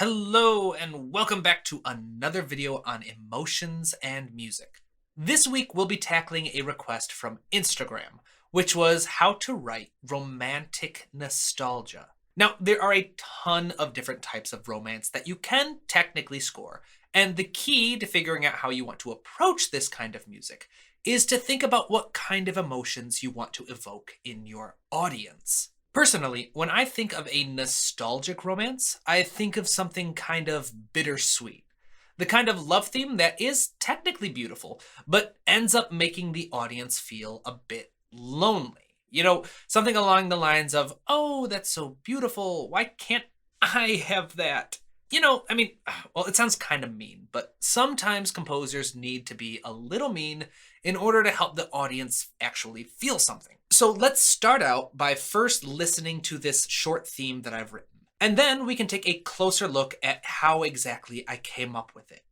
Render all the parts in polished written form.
Hello and welcome back to another video on emotions and music. This week we'll be tackling a request from Instagram, which was how to write romantic nostalgia. Now, there are a ton of different types of romance that you can technically score, and the key to figuring out how you want to approach this kind of music is to think about what kind of emotions you want to evoke in your audience. Personally, when I think of a nostalgic romance, I think of something kind of bittersweet. The kind of love theme that is technically beautiful, but ends up making the audience feel a bit lonely. Something along the lines of, oh, that's so beautiful. Why can't I have that? Well, it sounds kind of mean, but sometimes composers need to be a little mean in order to help the audience actually feel something. So let's start out by first listening to this short theme that I've written, and then we can take a closer look at how exactly I came up with it.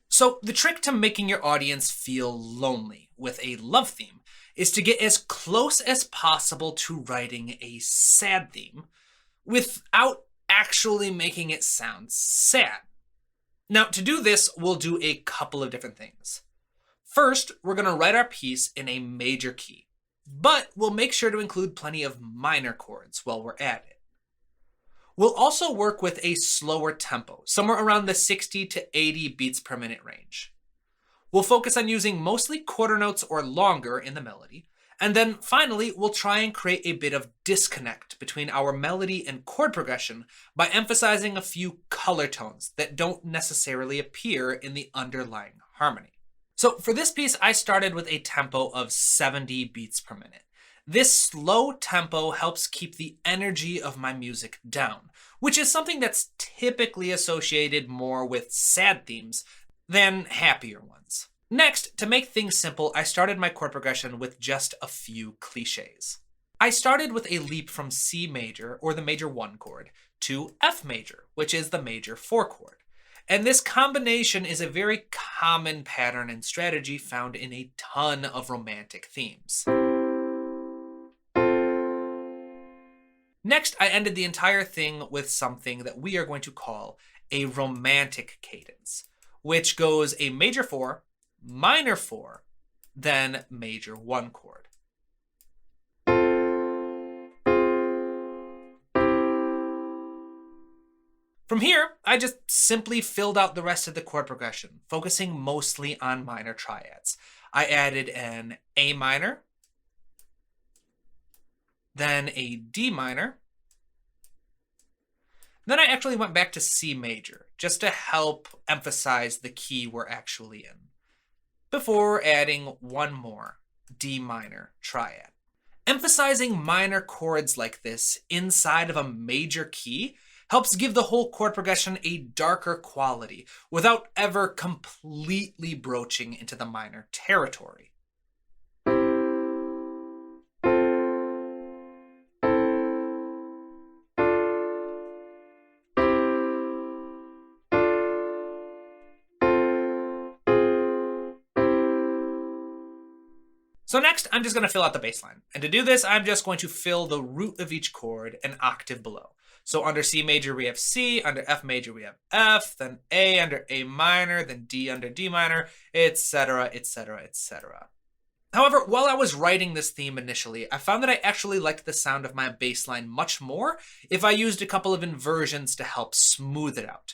So the trick to making your audience feel lonely with a love theme is to get as close as possible to writing a sad theme without actually making it sound sad. Now, to do this, we'll do a couple of different things. First, we're going to write our piece in a major key, but we'll make sure to include plenty of minor chords while we're at it. We'll also work with a slower tempo, somewhere around the 60 to 80 beats per minute range. We'll focus on using mostly quarter notes or longer in the melody, and then finally we'll try and create a bit of disconnect between our melody and chord progression by emphasizing a few color tones that don't necessarily appear in the underlying harmony. So for this piece, I started with a tempo of 70 beats per minute. This slow tempo helps keep the energy of my music down, which is something that's typically associated more with sad themes than happier ones. Next, to make things simple, I started my chord progression with just a few cliches. I started with a leap from C major, or the major 1 chord, to F major, which is the major 4 chord. And this combination is a very common pattern and strategy found in a ton of romantic themes. Next, I ended the entire thing with something that we are going to call a romantic cadence, which goes a major 4, minor 4, then major 1 chord. From here, I just simply filled out the rest of the chord progression, focusing mostly on minor triads. I added an A minor, then a D minor. Then I actually went back to C major, just to help emphasize the key we're actually in, before adding one more D minor triad. Emphasizing minor chords like this inside of a major key helps give the whole chord progression a darker quality without ever completely broaching into the minor territory. So next, I'm just going to fill out the bass line. And to do this, I'm just going to fill the root of each chord an octave below. So under C major, we have C, under F major, we have F, then A under A minor, then D under D minor, etc., etc., etc. However, while I was writing this theme initially, I found that I actually liked the sound of my bass line much more if I used a couple of inversions to help smooth it out.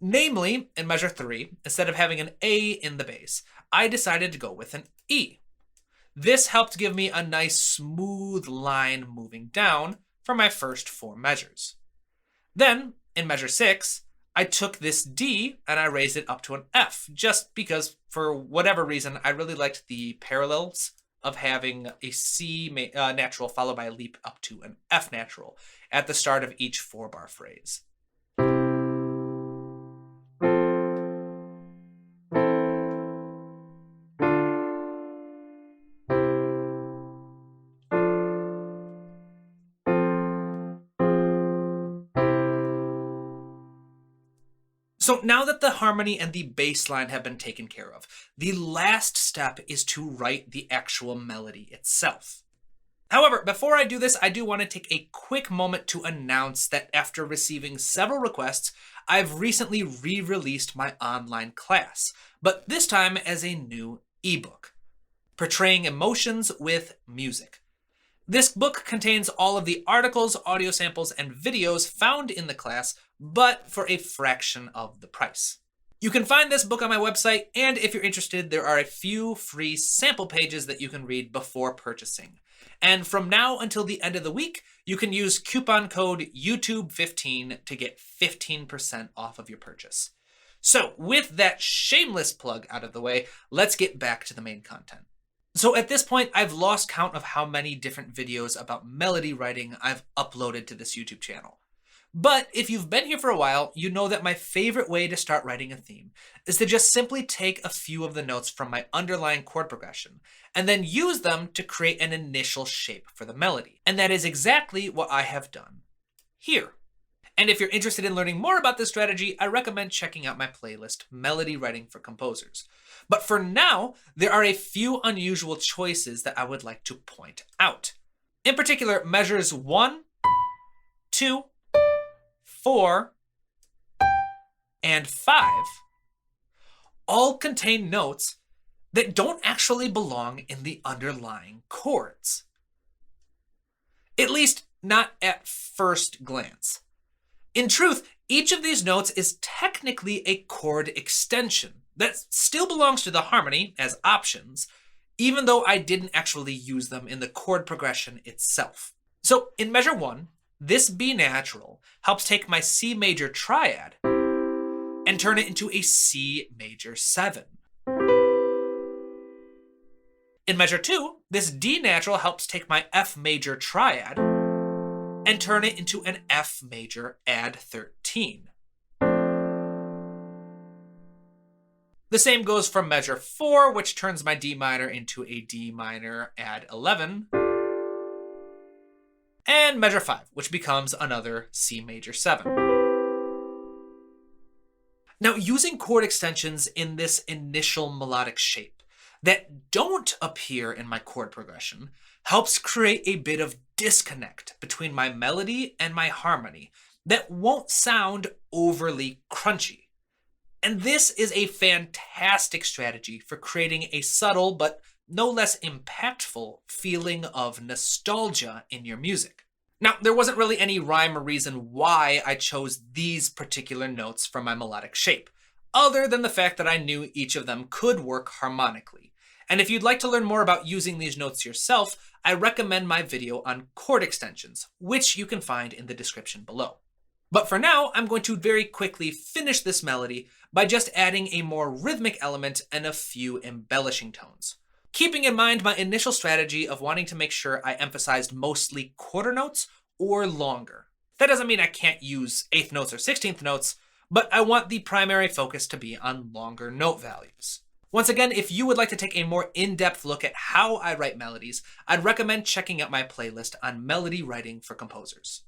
Namely, in measure 3, instead of having an A in the bass, I decided to go with an E. This helped give me a nice smooth line moving down for my first 4 measures. Then, in measure 6, I took this D and I raised it up to an F, just because, for whatever reason, I really liked the parallels of having a C natural followed by a leap up to an F natural at the start of each 4-bar phrase. So now that the harmony and the bass line have been taken care of, the last step is to write the actual melody itself. However, before I do this, I do want to take a quick moment to announce that after receiving several requests, I've recently re-released my online class, but this time as a new ebook, Portraying Emotions with Music. This book contains all of the articles, audio samples, and videos found in the class, but for a fraction of the price. You can find this book on my website, and if you're interested, there are a few free sample pages that you can read before purchasing. And from now until the end of the week, you can use coupon code YouTube15 to get 15% off of your purchase. So with that shameless plug out of the way, let's get back to the main content. So at this point, I've lost count of how many different videos about melody writing I've uploaded to this YouTube channel. But if you've been here for a while, you know that my favorite way to start writing a theme is to just simply take a few of the notes from my underlying chord progression and then use them to create an initial shape for the melody. And that is exactly what I have done here. And if you're interested in learning more about this strategy, I recommend checking out my playlist, Melody Writing for Composers. But for now, there are a few unusual choices that I would like to point out. In particular, measures 1, 2, 4, and 5 all contain notes that don't actually belong in the underlying chords. At least not at first glance. In truth, each of these notes is technically a chord extension that still belongs to the harmony as options, even though I didn't actually use them in the chord progression itself. So in measure 1, this B natural helps take my C major triad and turn it into a C major 7. In measure 2, this D natural helps take my F major triad and turn it into an F major add 13. The same goes for measure 4, which turns my D minor into a D minor add 11. And measure 5, which becomes another C major 7. Now, using chord extensions in this initial melodic shape that don't appear in my chord progression helps create a bit of disconnect between my melody and my harmony that won't sound overly crunchy. And this is a fantastic strategy for creating a subtle but no less impactful feeling of nostalgia in your music. Now, there wasn't really any rhyme or reason why I chose these particular notes from my melodic shape, other than the fact that I knew each of them could work harmonically. And if you'd like to learn more about using these notes yourself, I recommend my video on chord extensions, which you can find in the description below. But for now, I'm going to very quickly finish this melody by just adding a more rhythmic element and a few embellishing tones. Keeping in mind my initial strategy of wanting to make sure I emphasized mostly quarter notes or longer. That doesn't mean I can't use 8th notes or 16th notes, but I want the primary focus to be on longer note values. Once again, if you would like to take a more in-depth look at how I write melodies, I'd recommend checking out my playlist on melody writing for composers.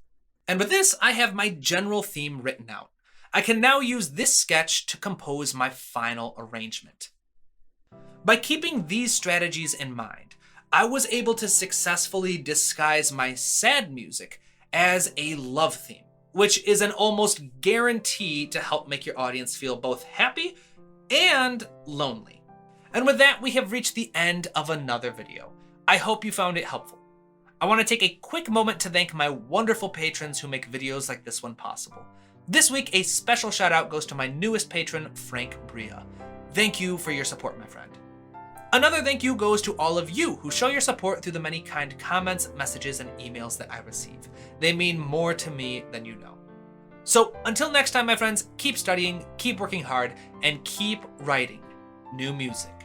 And with this, I have my general theme written out. I can now use this sketch to compose my final arrangement. By keeping these strategies in mind, I was able to successfully disguise my sad music as a love theme, which is an almost guarantee to help make your audience feel both happy and lonely. And with that, we have reached the end of another video. I hope you found it helpful. I want to take a quick moment to thank my wonderful patrons who make videos like this one possible. This week, a special shout out goes to my newest patron, Frank Bria. Thank you for your support, my friend. Another thank you goes to all of you who show your support through the many kind comments, messages, and emails that I receive. They mean more to me than you know. So until next time, my friends, keep studying, keep working hard, and keep writing new music.